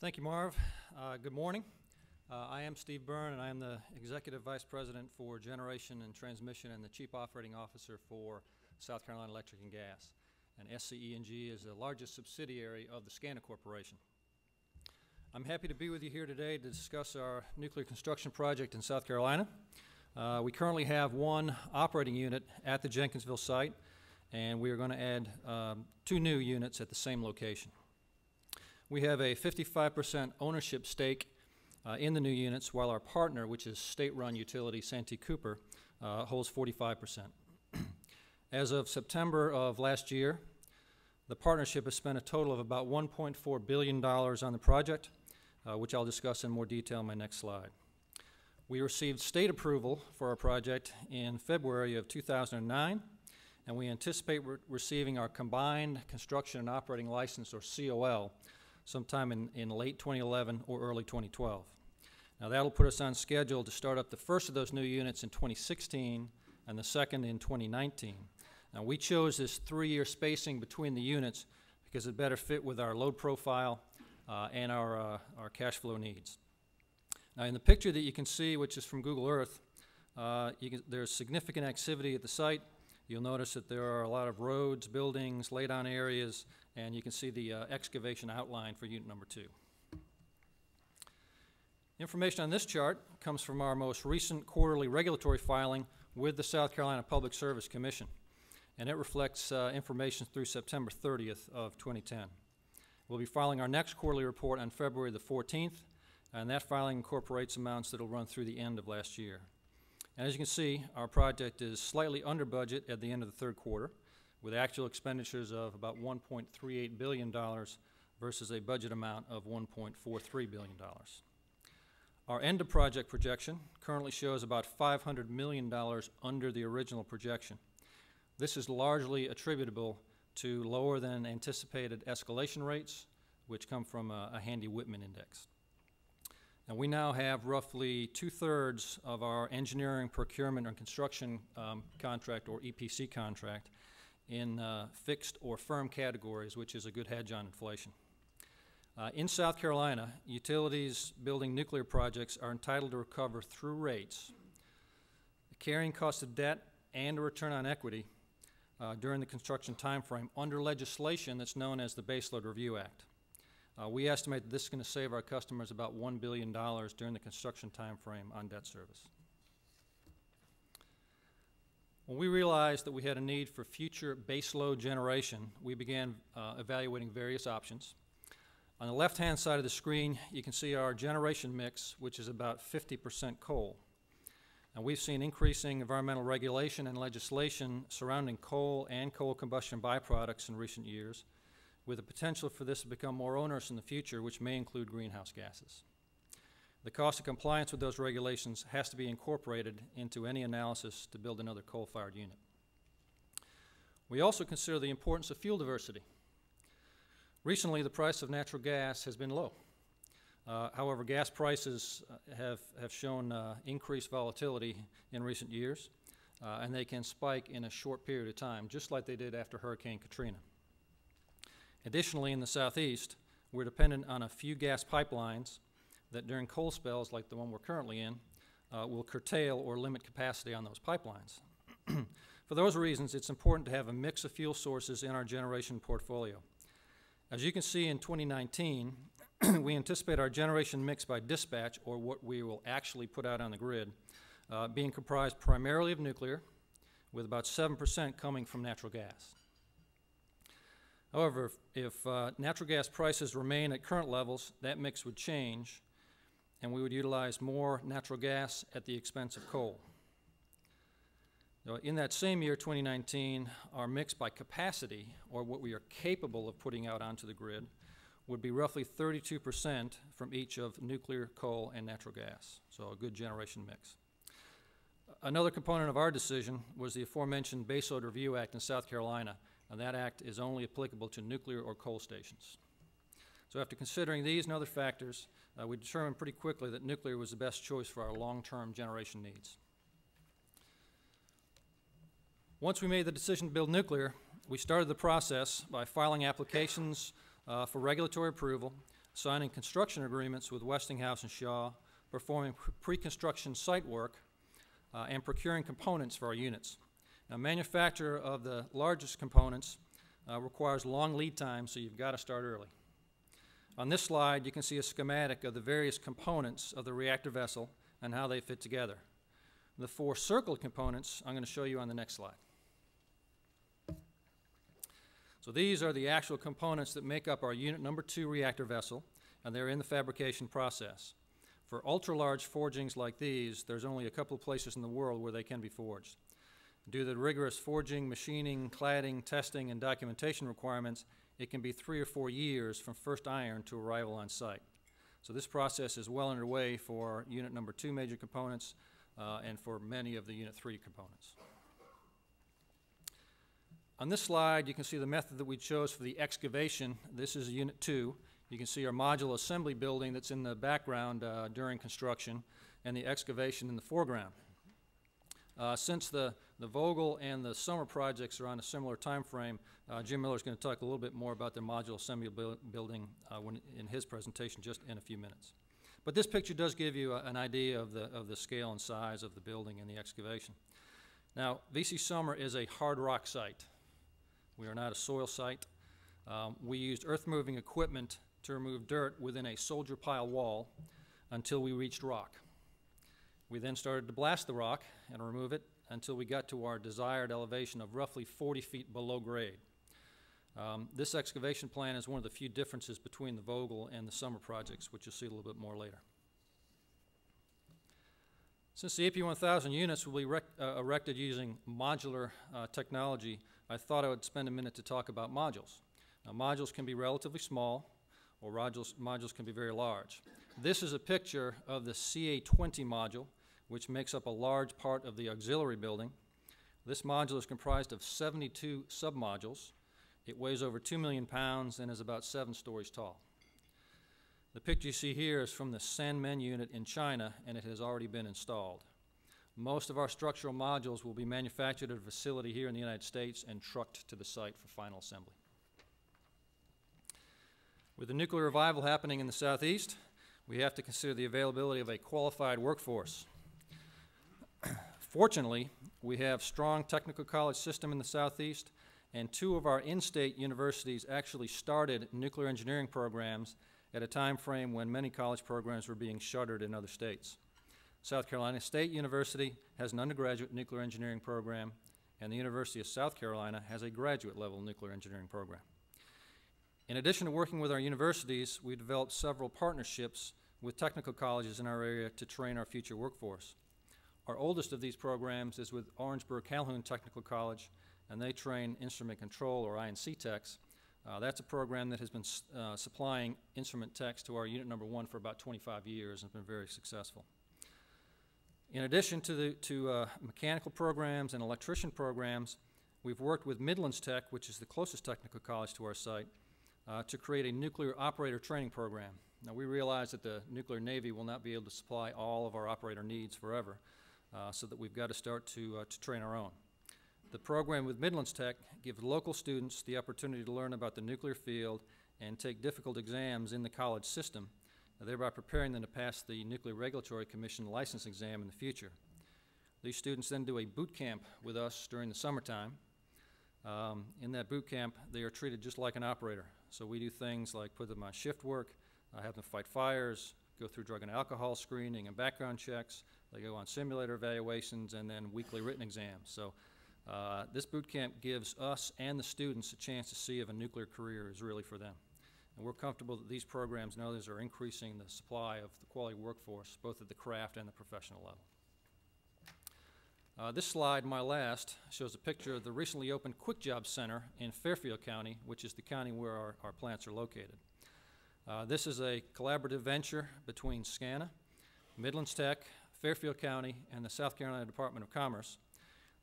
Thank you, Marv. Good morning. I am Steve Byrne, and I am the Executive Vice President for Generation and Transmission and the Chief Operating Officer for South Carolina Electric and Gas. And SCE&G is the largest subsidiary of the SCANA Corporation. I'm happy to be with you here today to discuss our nuclear construction project in South Carolina. We currently have one operating unit at the Jenkinsville site, and we are going to add 2 new units at the same location. We have a 55% ownership stake in the new units, while our partner, which is state-run utility Santee Cooper, holds 45%. As of September of last year, the partnership has spent a total of about $1.4 billion on the project, which I'll discuss in more detail in my next slide. We received state approval for our project in February of 2009, and we anticipate receiving our combined construction and operating license, or COL, sometime in late 2011 or early 2012. Now that'll put us on schedule to start up the first of those new units in 2016 and the second in 2019. Now we chose this 3-year spacing between the units because it better fit with our load profile and our cash flow needs. Now in the picture that you can see, which is from Google Earth, there's significant activity at the site. You'll notice that there are a lot of roads, buildings, lay-down areas, and you can see the excavation outline for unit number 2. Information on this chart comes from our most recent quarterly regulatory filing with the South Carolina Public Service Commission, and it reflects information through September 30th of 2010. We'll be filing our next quarterly report on February the 14th, and that filing incorporates amounts that will run through the end of last year. And as you can see, our project is slightly under budget at the end of the third quarter, with actual expenditures of about $1.38 billion versus a budget amount of $1.43 billion. Our end of project projection currently shows about $500 million under the original projection. This is largely attributable to lower than anticipated escalation rates, which come from a Handy Whitman index. And we now have roughly 2/3 of our engineering, procurement, and construction contract, or EPC contract, in fixed or firm categories, which is a good hedge on inflation. In South Carolina, utilities building nuclear projects are entitled to recover through rates the carrying cost of debt and a return on equity during the construction time frame under legislation that's known as the Baseload Review Act. We estimate that this is going to save our customers about $1 billion during the construction time frame on debt service. When we realized that we had a need for future baseload generation, we began evaluating various options. On the left-hand side of the screen, you can see our generation mix, which is about 50% coal. And we've seen increasing environmental regulation and legislation surrounding coal and coal combustion byproducts in recent years, with the potential for this to become more onerous in the future, which may include greenhouse gases. The cost of compliance with those regulations has to be incorporated into any analysis to build another coal-fired unit. We also consider the importance of fuel diversity. Recently, the price of natural gas has been low. However, gas prices have shown increased volatility in recent years, and they can spike in a short period of time, just like they did after Hurricane Katrina. Additionally, in the southeast, we're dependent on a few gas pipelines that during cold spells like the one we're currently in will curtail or limit capacity on those pipelines. For those reasons, it's important to have a mix of fuel sources in our generation portfolio. As you can see in 2019, we anticipate our generation mix by dispatch, or what we will actually put out on the grid, being comprised primarily of nuclear, with about 7% coming from natural gas. However, if natural gas prices remain at current levels, that mix would change, and we would utilize more natural gas at the expense of coal. Now, in that same year, 2019, our mix by capacity, or what we are capable of putting out onto the grid, would be roughly 32% from each of nuclear, coal, and natural gas, so a good generation mix. Another component of our decision was the aforementioned Baseload Review Act in South Carolina, and that act is only applicable to nuclear or coal stations. So after considering these and other factors, we determined pretty quickly that nuclear was the best choice for our long-term generation needs. Once we made the decision to build nuclear, we started the process by filing applications for regulatory approval signing construction agreements with Westinghouse and Shaw, performing pre-construction site work, and procuring components for our units. Now, manufacture of the largest components requires long lead time, so you've got to start early. On this slide, you can see a schematic of the various components of the reactor vessel and how they fit together. The 4 circled components I'm going to show you on the next slide. So these are the actual components that make up our unit number 2 reactor vessel, and they're in the fabrication process. For ultra-large forgings like these, there's only a couple of places in the world where they can be forged. Due to the rigorous forging, machining, cladding, testing, and documentation requirements, it can be 3 or 4 years from first iron to arrival on site. So this process is well underway for unit number 2 major components and for many of the unit 3 components. On this slide, you can see the method that we chose for the excavation. This is unit 2. You can see our module assembly building that's in the background during construction, and the excavation in the foreground. Since the Vogel and the summer projects are on a similar time frame, Jim Miller is going to talk a little bit more about the module assembly building in his presentation just in a few minutes. But this picture does give you an idea of the scale and size of the building and the excavation. Now, VC Summer is a hard rock site. We are not a soil site. We used earth-moving equipment to remove dirt within a soldier pile wall until we reached rock. We then started to blast the rock and remove it until we got to our desired elevation of roughly 40 feet below grade. This excavation plan is one of the few differences between the Vogel and the summer projects, which you'll see a little bit more later. Since the AP1000 units will be erected using modular technology, I thought I would spend a minute to talk about modules. Now, modules can be relatively small, or modules can be very large. This is a picture of the CA20 module, which makes up a large part of the auxiliary building. This module is comprised of 72 submodules. It weighs over 2 million pounds and is about 7 stories tall. The picture you see here is from the Sanmen unit in China, and it has already been installed. Most of our structural modules will be manufactured at a facility here in the United States and trucked to the site for final assembly. With the nuclear revival happening in the Southeast, we have to consider the availability of a qualified workforce. Fortunately, we have a strong technical college system in the Southeast, and 2 of our in-state universities actually started nuclear engineering programs at a time frame when many college programs were being shuttered in other states. South Carolina State University has an undergraduate nuclear engineering program, and the University of South Carolina has a graduate-level nuclear engineering program. In addition to working with our universities, we developed several partnerships with technical colleges in our area to train our future workforce. Our oldest of these programs is with Orangeburg Calhoun Technical College, and they train instrument control, or INC techs. That's a program that has been supplying instrument techs to our unit number 1 for about 25 years and has been very successful. In addition to mechanical programs and electrician programs, we've worked with Midlands Tech, which is the closest technical college to our site, to create a nuclear operator training program. Now, we realize that the nuclear Navy will not be able to supply all of our operator needs forever, so that we've got to start to train our own. The program with Midlands Tech gives local students the opportunity to learn about the nuclear field and take difficult exams in the college system, thereby preparing them to pass the Nuclear Regulatory Commission license exam in the future. These students then do a boot camp with us during the summertime. In that boot camp, they are treated just like an operator. So we do things like put them on shift work, have them fight fires, go through drug and alcohol screening and background checks. They go on simulator evaluations and then weekly written exams. So this boot camp gives us and the students a chance to see if a nuclear career is really for them. And we're comfortable that these programs and others are increasing the supply of the quality workforce, both at the craft and the professional level. This slide, my last, shows a picture of the recently opened Quick Job Center in Fairfield County, which is the county where our plants are located. This is a collaborative venture between SCANA, Midlands Tech, Fairfield County, and the South Carolina Department of Commerce.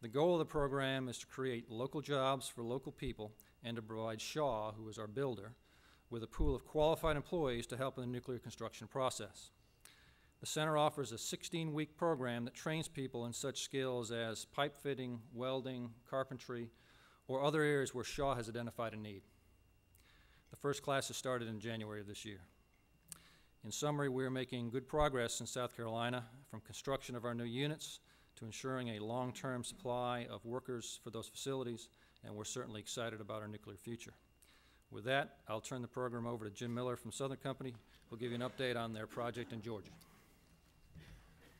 The goal of the program is to create local jobs for local people and to provide Shaw, who is our builder, with a pool of qualified employees to help in the nuclear construction process. The center offers a 16-week program that trains people in such skills as pipe fitting, welding, carpentry, or other areas where Shaw has identified a need. The first class has started in January of this year. In summary, we are making good progress in South Carolina, from construction of our new units to ensuring a long-term supply of workers for those facilities, and we're certainly excited about our nuclear future. With that, I'll turn the program over to Jim Miller from Southern Company, who'll give you an update on their project in Georgia.